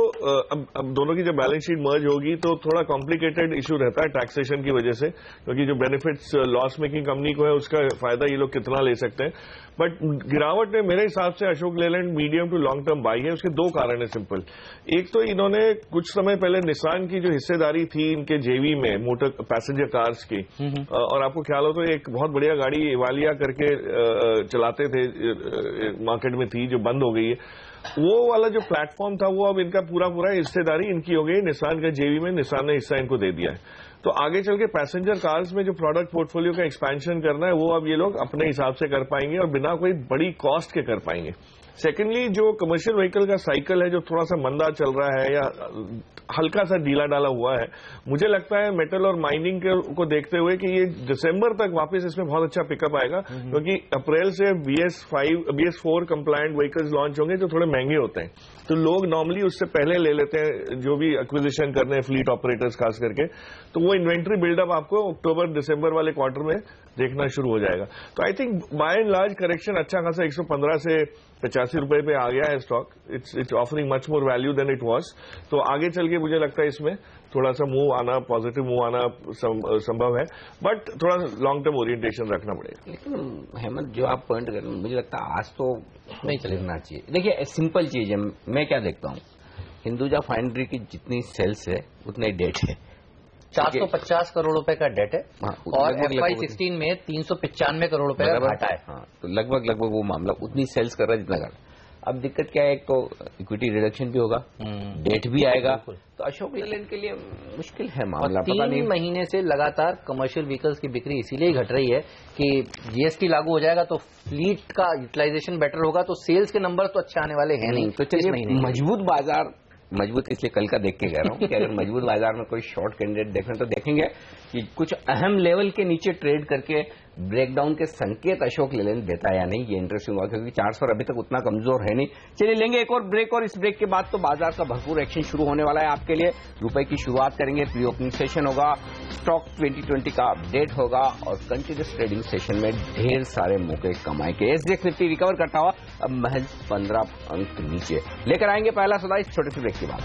S4: अब दोनों की जब बैलेंस शीट मर्ज होगी तो थोड़ा कॉम्प्लिकेटेड इशू रहता है टैक्सेशन की वजह से, क्योंकि जो बेनिफिट्स लॉस मेकिंग कंपनी को है उसका फायदा ये लोग कितना ले सकते हैं। बट गिरावट में मेरे हिसाब से Ashok Leyland medium to long term buy है। उसके 2 कारण है सिंपल। एक तो इन्होंने कुछ समय पहले निसान की जो हिस्सेदारी थी इनके जेवी में मोटर पैसेंजर कार्स की, और आपको ख्याल हो तो एक बहुत बढ़िया गाड़ी एवालिया करके चलाते थे, मार्केट में थी, जो बंद हो गई है। वो वाला जो प्लेटफॉर्म था वो अब इनका पूरा हिस्सेदारी इनकी हो गई। निसान का जेवी में निसान ने हिस्सा इनको दे दिया है। तो आगे चल के पैसेंजर कार्स में जो प्रोडक्ट पोर्टफोलियो का एक्सपेंशन करना है वो अब ये लोग अपने हिसाब से कर पाएंगे और बिना कोई बड़ी कॉस्ट के कर पाएंगे। सेकेंडली, जो कमर्शियल व्हीकल का साइकिल है जो थोड़ा सा मंदा चल रहा है या हल्का सा ढीला डाला हुआ है, मुझे लगता है मेटल और माइनिंग को देखते हुए कि ये दिसंबर तक वापस इसमें बहुत अच्छा पिकअप आएगा, क्योंकि अप्रैल से BS4 कंप्लायंट व्हीकल्स लॉन्च होंगे जो थोड़े महंगे होते हैं। तो लोग नॉर्मली उससे पहले ले लेते हैं जो भी एक्विजिशन करने हैं, फ्लीट ऑपरेटर्स खास करके। तो वो इन्वेंट्री बिल्डअप आपको अक्टूबर दिसंबर वाले क्वार्टर में देखना शुरू हो जाएगा। तो I think by and large correction अच्छा खासा 115 से 85 रुपए पे आ गया है stock. It's offering much more value than it was. तो आगे चल के मुझे लगता है इसमें थोड़ा सा मूव आना, पॉजिटिव मूव आना संभव है, बट थोड़ा लॉन्ग टर्म ओरिएंटेशन रखना पड़ेगा।
S1: लेकिन हेमंत, जो आप पॉइंट कर रहे हैं, मुझे लगता है आज तो नहीं चलना चाहिए। देखिए, सिंपल चीज है, मैं क्या देखता हूँ, हिंदुजा फाउंड्री की जितनी सेल्स है उतना ही डेट है।
S2: 450 करोड़ रुपए का डेट है और FY16 में 395 करोड़ रुपए का घाटा है।
S1: हाँ, तो लगभग वो मामला उतनी सेल्स कर रहा है जितना घाटा। अब दिक्कत क्या है, एक तो इक्विटी रिडक्शन भी होगा, डेट भी आएगा, तो अशोक लेलैंड के लिए मुश्किल है मामला।
S2: 3 महीने से लगातार कमर्शियल व्हीकल्स की बिक्री इसीलिए घट रही है कि जीएसटी लागू हो जाएगा तो फ्लीट का यूटिलाइजेशन बेटर होगा, तो सेल्स के नंबर तो अच्छे आने वाले हैं नहीं।
S1: तो चलिए, मजबूत बाजार, मजबूत इसलिए कल का देख के कह रहा हूँ कि अगर मजबूत बाजार में कोई शॉर्ट कैंडिडेट देखें तो देखेंगे कि कुछ अहम लेवल के नीचे ट्रेड करके ब्रेकडाउन के संकेत अशोक लेलैंड देता है या नहीं, ये इंटरेस्टिंग हुआ, क्योंकि 400 अभी तक उतना कमजोर है नहीं। चलिए लेंगे एक और ब्रेक, और इस ब्रेक के बाद तो बाजार का भरपूर एक्शन शुरू होने वाला है आपके लिए। रुपए की शुरुआत करेंगे, प्री ओपनिंग सेशन होगा, स्टॉक 2020 का अपडेट होगा और कंटिन्यूस ट्रेडिंग सेशन में ढेर सारे मौके कमाए के। SGX निफ्टी रिकवर करता हुआ अब महज 15 अंक नीचे लेकर आएंगे। पहला सौदा इस छोटे से ब्रेक के बाद।